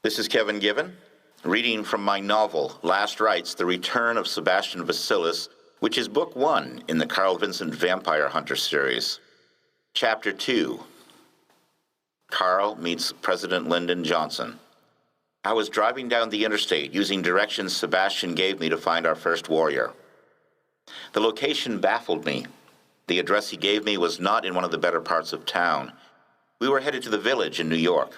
This is Kevin Given, reading from my novel, Last Rites, The Return of Sebastian Vasilis, which is book 1 in the Carl Vincent Vampire Hunter series. Chapter 2, Carl meets President Lyndon Johnson. I was driving down the interstate using directions Sebastian gave me to find our first warrior. The location baffled me. The address he gave me was not in one of the better parts of town. We were headed to the village in New York.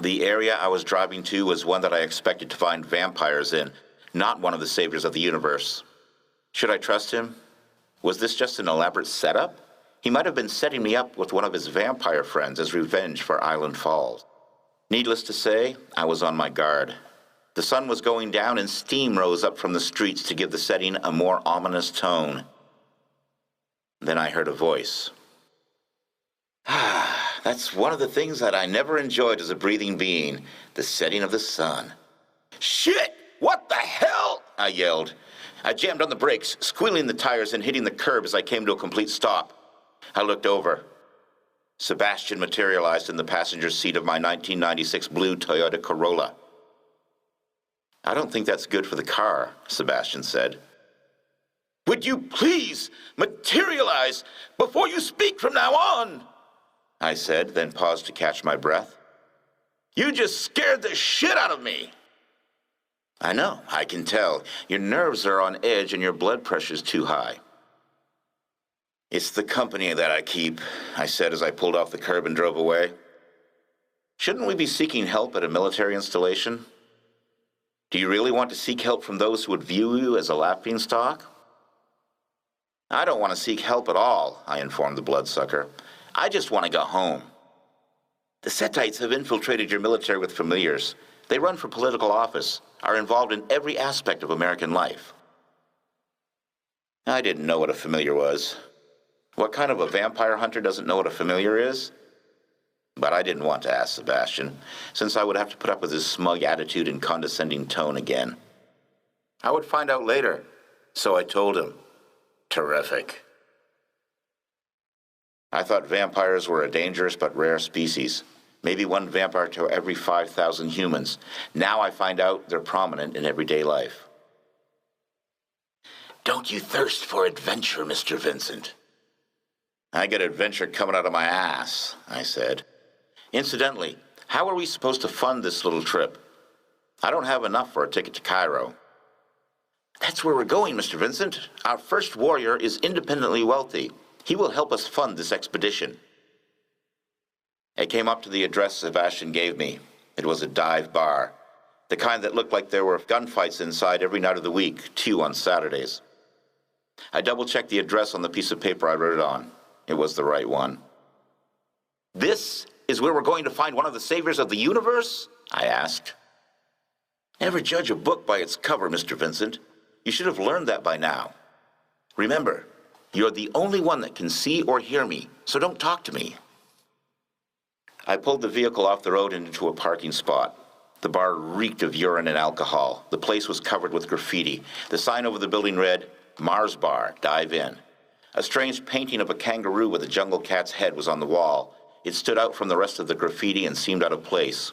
The area I was driving to was one that I expected to find vampires in, not one of the saviors of the universe. Should I trust him? Was this just an elaborate setup? He might have been setting me up with one of his vampire friends as revenge for Island Falls. Needless to say, I was on my guard. The sun was going down and steam rose up from the streets to give the setting a more ominous tone. Then I heard a voice. That's one of the things that I never enjoyed as a breathing being, the setting of the sun. Shit! What the hell? I yelled. I jammed on the brakes, squealing the tires and hitting the curb as I came to a complete stop. I looked over. Sebastian materialized in the passenger seat of my 1996 blue Toyota Corolla. I don't think that's good for the car, Sebastian said. Would you please materialize before you speak from now on? I said, then paused to catch my breath. You just scared the shit out of me. I know, I can tell. Your nerves are on edge and your blood pressure's too high. It's the company that I keep, I said as I pulled off the curb and drove away. Shouldn't we be seeking help at a military installation? Do you really want to seek help from those who would view you as a laughingstock? I don't want to seek help at all, I informed the bloodsucker. I just want to go home. The Setites have infiltrated your military with familiars. They run for political office, are involved in every aspect of American life. I didn't know what a familiar was. What kind of a vampire hunter doesn't know what a familiar is? But I didn't want to ask Sebastian, since I would have to put up with his smug attitude and condescending tone again. I would find out later, so I told him. Terrific. I thought vampires were a dangerous but rare species. Maybe one vampire to every 5,000 humans. Now I find out they're prominent in everyday life. Don't you thirst for adventure, Mr. Vincent? I get adventure coming out of my ass, I said. Incidentally, how are we supposed to fund this little trip? I don't have enough for a ticket to Cairo. That's where we're going, Mr. Vincent. Our first warrior is independently wealthy. He will help us fund this expedition. I came up to the address Sebastian gave me. It was a dive bar, the kind that looked like there were gunfights inside every night of the week, 2 on Saturdays. I double-checked the address on the piece of paper I wrote it on. It was the right one. This is where we're going to find one of the saviors of the universe? I asked. Never judge a book by its cover, Mr. Vincent. You should have learned that by now. Remember, you're the only one that can see or hear me, so don't talk to me. I pulled the vehicle off the road and into a parking spot. The bar reeked of urine and alcohol. The place was covered with graffiti. The sign over the building read, Mars Bar, dive in. A strange painting of a kangaroo with a jungle cat's head was on the wall. It stood out from the rest of the graffiti and seemed out of place.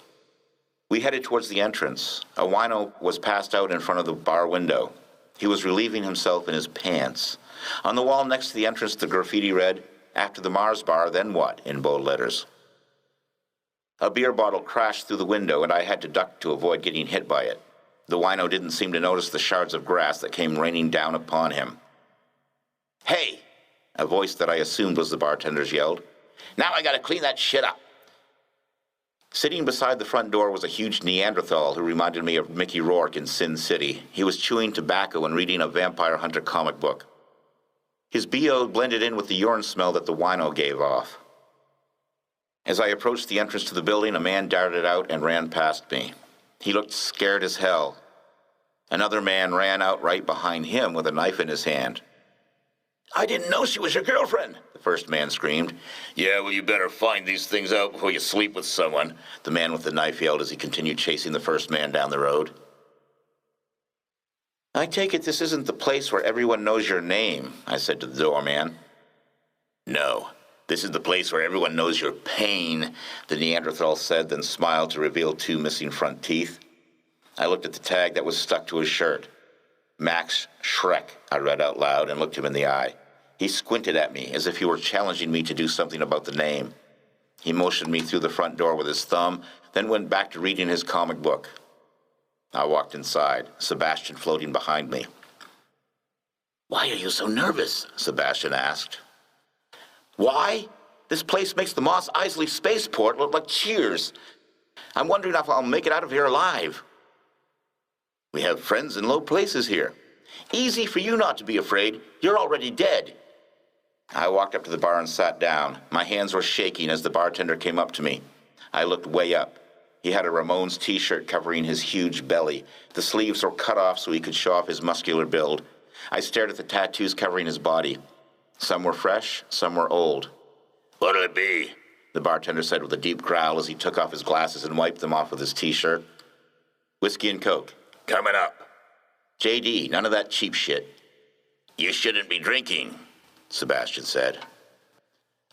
We headed towards the entrance. A wino was passed out in front of the bar window. He was relieving himself in his pants. On the wall next to the entrance, the graffiti read, After the Mars Bar, then what? In bold letters. A beer bottle crashed through the window, and I had to duck to avoid getting hit by it. The wino didn't seem to notice the shards of grass that came raining down upon him. Hey! A voice that I assumed was the bartender's yelled. Now I gotta clean that shit up. Sitting beside the front door was a huge Neanderthal who reminded me of Mickey Rourke in Sin City. He was chewing tobacco and reading a vampire hunter comic book. His BO blended in with the urine smell that the wino gave off. As I approached the entrance to the building, a man darted out and ran past me. He looked scared as hell. Another man ran out right behind him with a knife in his hand. I didn't know she was your girlfriend, the first man screamed. Yeah, well, you better find these things out before you sleep with someone, the man with the knife yelled as he continued chasing the first man down the road. I take it this isn't the place where everyone knows your name, I said to the doorman. No, This is the place where everyone knows your pain, the Neanderthal said, then smiled to reveal 2 missing front teeth. I looked at the tag that was stuck to his shirt. Max Schreck, I read out loud and looked him in the eye. He squinted at me as if he were challenging me to do something about the name. He motioned me through the front door with his thumb, then went back to reading his comic book. I walked inside, Sebastian floating behind me. "Why are you so nervous?" Sebastian asked. "Why? This place makes the Mos Eisley spaceport look like Cheers. I'm wondering if I'll make it out of here alive." "We have friends in low places here. Easy for you not to be afraid. You're already dead." I walked up to the bar and sat down. My hands were shaking as the bartender came up to me. I looked way up. He had a Ramones t-shirt covering his huge belly. The sleeves were cut off so he could show off his muscular build. I stared at the tattoos covering his body. Some were fresh, some were old. "What'll it be?" the bartender said with a deep growl as he took off his glasses and wiped them off with his t-shirt. "Whiskey and Coke." "Coming up." "JD, none of that cheap shit." "You shouldn't be drinking," Sebastian said.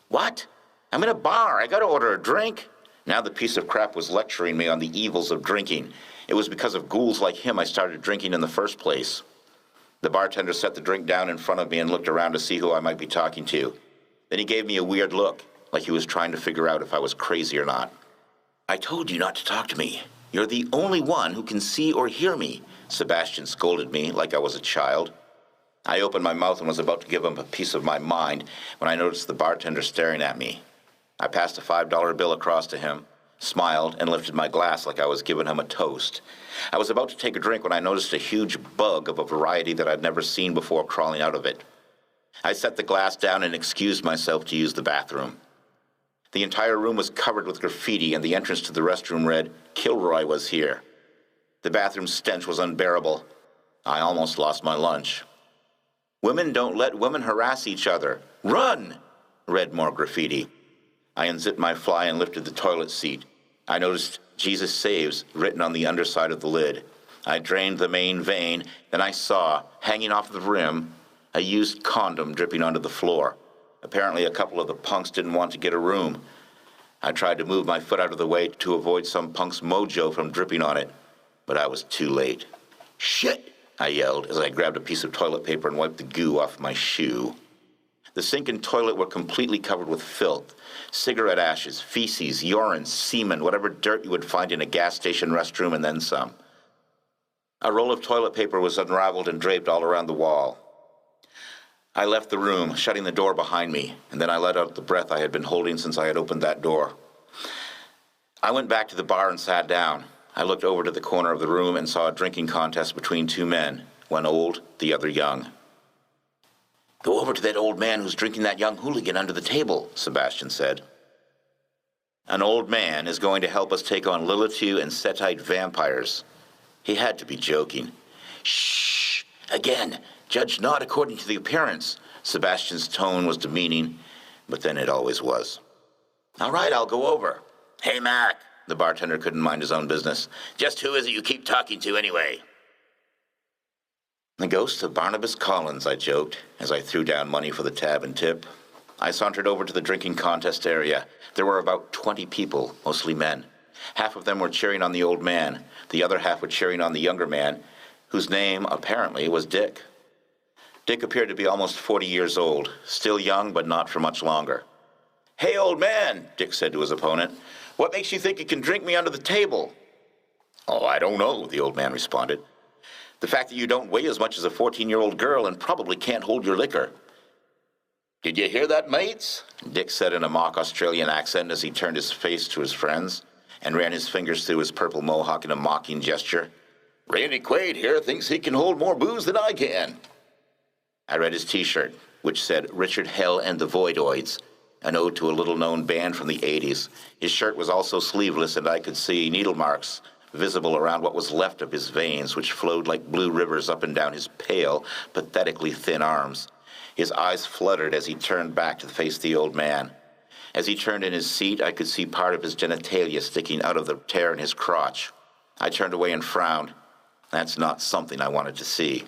"What? I'm in a bar. I gotta order a drink." Now the piece of crap was lecturing me on the evils of drinking. It was because of ghouls like him I started drinking in the first place. The bartender set the drink down in front of me and looked around to see who I might be talking to. Then he gave me a weird look, like he was trying to figure out if I was crazy or not. "I told you not to talk to me. You're the only one who can see or hear me," Sebastian scolded me like I was a child. I opened my mouth and was about to give him a piece of my mind when I noticed the bartender staring at me. I passed a $5 bill across to him, smiled, and lifted my glass like I was giving him a toast. I was about to take a drink when I noticed a huge bug of a variety that I'd never seen before crawling out of it. I set the glass down and excused myself to use the bathroom. The entire room was covered with graffiti, and the entrance to the restroom read, "Kilroy was here." The bathroom stench was unbearable. I almost lost my lunch. "Women don't let women harass each other. Run!" read more graffiti. I unzipped my fly and lifted the toilet seat. I noticed "Jesus Saves" written on the underside of the lid. I drained the main vein, then I saw, hanging off the rim, a used condom dripping onto the floor. Apparently a couple of the punks didn't want to get a room. I tried to move my foot out of the way to avoid some punk's mojo from dripping on it, but I was too late. "Shit!" I yelled as I grabbed a piece of toilet paper and wiped the goo off my shoe. The sink and toilet were completely covered with filth. Cigarette ashes, feces, urine, semen, whatever dirt you would find in a gas station restroom, and then some. A roll of toilet paper was unraveled and draped all around the wall. I left the room, shutting the door behind me, and then I let out the breath I had been holding since I had opened that door. I went back to the bar and sat down. I looked over to the corner of the room and saw a drinking contest between 2 men, one old, the other young. "Go over to that old man who's drinking that young hooligan under the table," Sebastian said. "An old man is going to help us take on Lilitu and Setite vampires." He had to be joking. "Shh! Again, judge not according to the appearance." Sebastian's tone was demeaning, but then it always was. "All right, I'll go over." "Hey, Mac," the bartender couldn't mind his own business. "Just who is it you keep talking to anyway?" "The ghost of Barnabas Collins," I joked, as I threw down money for the tab and tip. I sauntered over to the drinking contest area. There were about 20 people, mostly men. Half of them were cheering on the old man. The other half were cheering on the younger man, whose name, apparently, was Dick. Dick appeared to be almost 40 years old, still young, but not for much longer. "Hey, old man," Dick said to his opponent, "what makes you think you can drink me under the table?" "Oh, I don't know," the old man responded. "The fact that you don't weigh as much as a 14-year-old girl and probably can't hold your liquor." "Did you hear that, mates?" Dick said in a mock Australian accent as he turned his face to his friends and ran his fingers through his purple mohawk in a mocking gesture. "Randy Quaid here thinks he can hold more booze than I can." I read his t-shirt, which said Richard Hell and the Voidoids, an ode to a little-known band from the 80s. His shirt was also sleeveless, and I could see needle marks visible around what was left of his veins, which flowed like blue rivers up and down his pale, pathetically thin arms. His eyes fluttered as he turned back to face the old man. As he turned in his seat, I could see part of his genitalia sticking out of the tear in his crotch. I turned away and frowned. That's not something I wanted to see.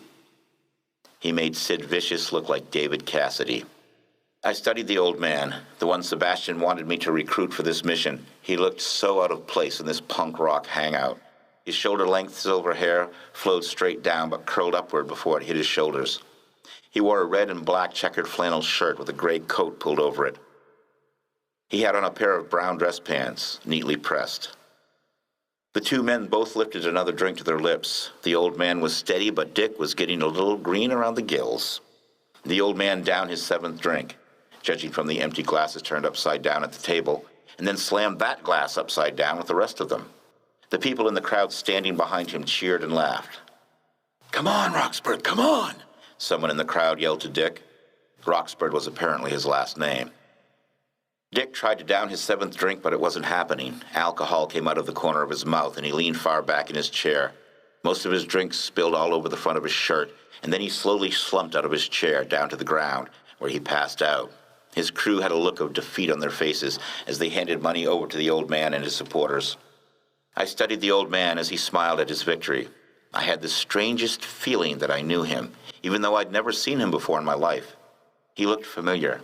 He made Sid Vicious look like David Cassidy. I studied the old man, the one Sebastian wanted me to recruit for this mission. He looked so out of place in this punk rock hangout. His shoulder-length silver hair flowed straight down but curled upward before it hit his shoulders. He wore a red and black checkered flannel shirt with a gray coat pulled over it. He had on a pair of brown dress pants, neatly pressed. The two men both lifted another drink to their lips. The old man was steady, but Dick was getting a little green around the gills. The old man downed his seventh drink, judging from the empty glasses turned upside down at the table, and then slammed that glass upside down with the rest of them. The people in the crowd standing behind him cheered and laughed. "Come on, Roxburgh, come on!" Someone in the crowd yelled to Dick. Roxburgh was apparently his last name. Dick tried to down his seventh drink, but it wasn't happening. Alcohol came out of the corner of his mouth, and he leaned far back in his chair. Most of his drinks spilled all over the front of his shirt, and then he slowly slumped out of his chair down to the ground, where he passed out. His crew had a look of defeat on their faces as they handed money over to the old man and his supporters. I studied the old man as he smiled at his victory. I had the strangest feeling that I knew him, even though I'd never seen him before in my life. He looked familiar.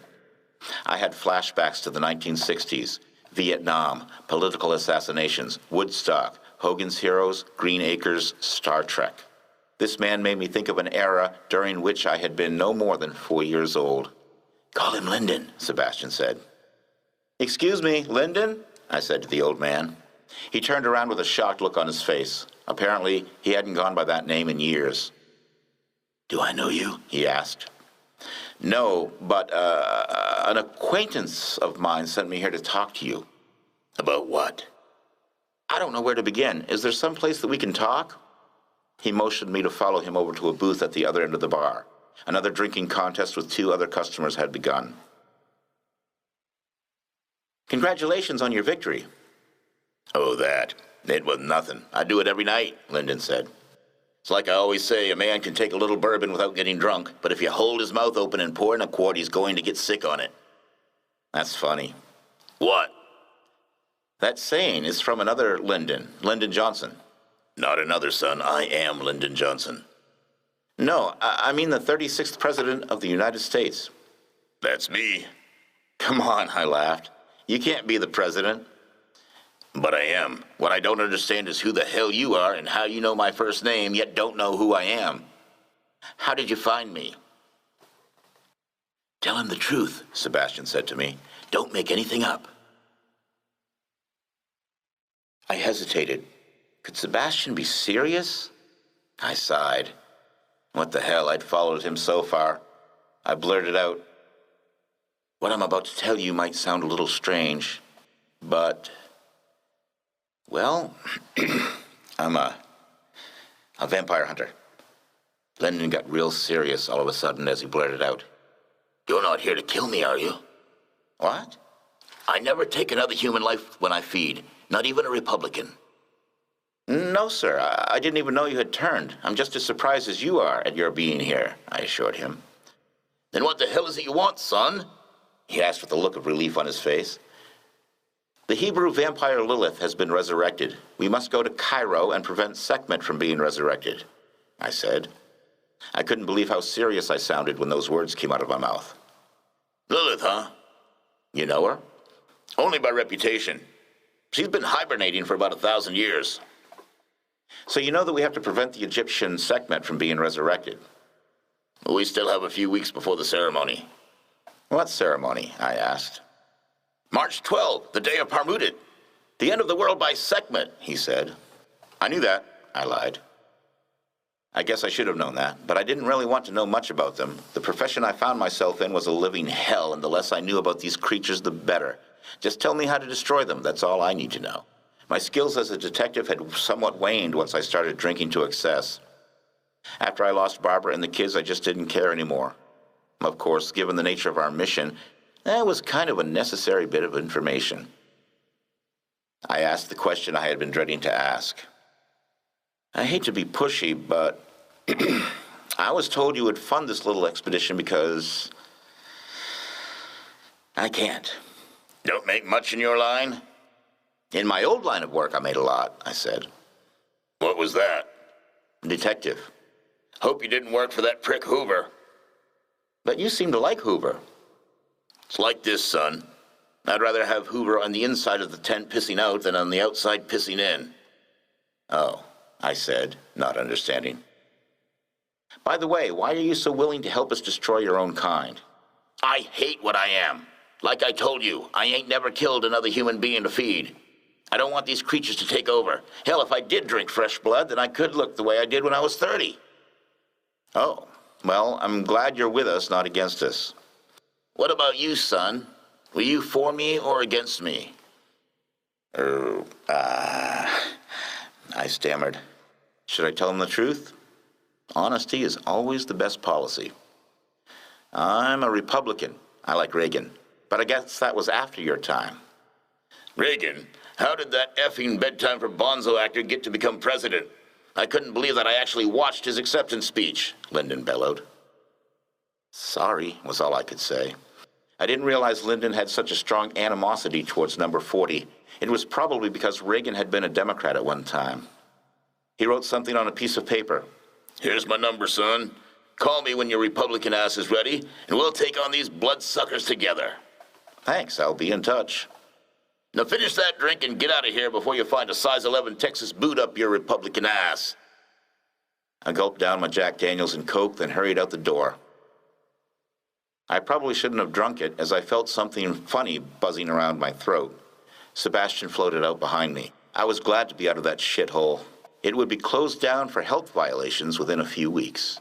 I had flashbacks to the 1960s, Vietnam, political assassinations, Woodstock, Hogan's Heroes, Green Acres, Star Trek. This man made me think of an era during which I had been no more than 4 years old. "Call him Lyndon," Sebastian said. "Excuse me, Lyndon?" I said to the old man. He turned around with a shocked look on his face. Apparently, he hadn't gone by that name in years. "Do I know you?" he asked. "No, but an acquaintance of mine sent me here to talk to you." "About what?" "I don't know where to begin. Is there some place that we can talk?" He motioned me to follow him over to a booth at the other end of the bar. Another drinking contest with 2 other customers had begun. "Congratulations on your victory." "Oh, that. It was nothing. I do it every night," Lyndon said. "It's like I always say, a man can take a little bourbon without getting drunk, but if you hold his mouth open and pour in a quart, he's going to get sick on it." "That's funny." "What?" "That saying is from another Lyndon, Lyndon Johnson." "Not another, son. I am Lyndon Johnson." "No, I mean the 36th President of the United States." "That's me." "Come on," I laughed. "You can't be the president." "But I am. What I don't understand is who the hell you are and how you know my first name, yet don't know who I am." "How did you find me?" "Tell him the truth," Sebastian said to me. "Don't make anything up." I hesitated. Could Sebastian be serious? I sighed. What the hell, I'd followed him so far. I blurted out, "What I'm about to tell you might sound a little strange, but... well, I'm a vampire hunter." Lyndon got real serious all of a sudden as he blurted out, "You're not here to kill me, are you?" "What?" "I never take another human life when I feed, not even a Republican." "No, sir. I didn't even know you had turned. I'm just as surprised as you are at your being here," I assured him. "Then what the hell is it you want, son?" he asked with a look of relief on his face. "The Hebrew vampire Lilith has been resurrected. We must go to Cairo and prevent Sekhmet from being resurrected," I said. I couldn't believe how serious I sounded when those words came out of my mouth. "Lilith, huh? You know her?" "Only by reputation. She's been hibernating for about 1,000 years. "So you know that we have to prevent the Egyptian Sekhmet from being resurrected?" "We still have a few weeks before the ceremony." "What ceremony?" I asked. "March 12th, the day of Parmudit. The end of the world by Sekhmet," he said. "I knew that," I lied. I guess I should have known that, but I didn't really want to know much about them. The profession I found myself in was a living hell, and the less I knew about these creatures, the better. Just tell me how to destroy them, that's all I need to know. My skills as a detective had somewhat waned once I started drinking to excess. After I lost Barbara and the kids, I just didn't care anymore. Of course, given the nature of our mission, that was kind of a necessary bit of information. I asked the question I had been dreading to ask. "I hate to be pushy, but I was told you would fund this little expedition because I can't." "Don't make much in your line?" "In my old line of work, I made a lot," I said. "What was that?" "Detective." "Hope you didn't work for that prick Hoover." "But you seem to like Hoover." It's like this, son. I'd rather have Hoover on the inside of the tent pissing out than on the outside pissing in. Oh, I said, not understanding. By the way, why are you so willing to help us destroy your own kind? I hate what I am. Like I told you, I ain't never killed another human being to feed. I don't want these creatures to take over. Hell, if I did drink fresh blood, then I could look the way I did when I was 30. Oh, well, I'm glad you're with us, not against us. What about you, son? Were you for me or against me? I stammered. Should I tell him the truth? Honesty is always the best policy. I'm a Republican. I like Reagan. But I guess that was after your time. Reagan? How did that effing bedtime for Bonzo actor get to become president? I couldn't believe that I actually watched his acceptance speech, Lyndon bellowed. Sorry, was all I could say. I didn't realize Lyndon had such a strong animosity towards number 40. It was probably because Reagan had been a Democrat at one time. He wrote something on a piece of paper. Here's my number, son. Call me when your Republican ass is ready, and we'll take on these bloodsuckers together. Thanks, I'll be in touch. Now finish that drink and get out of here before you find a size 11 Texas boot up your Republican ass. I gulped down my Jack Daniels and Coke, then hurried out the door. I probably shouldn't have drunk it, as I felt something funny buzzing around my throat. Sebastian floated out behind me. I was glad to be out of that shithole. It would be closed down for health violations within a few weeks.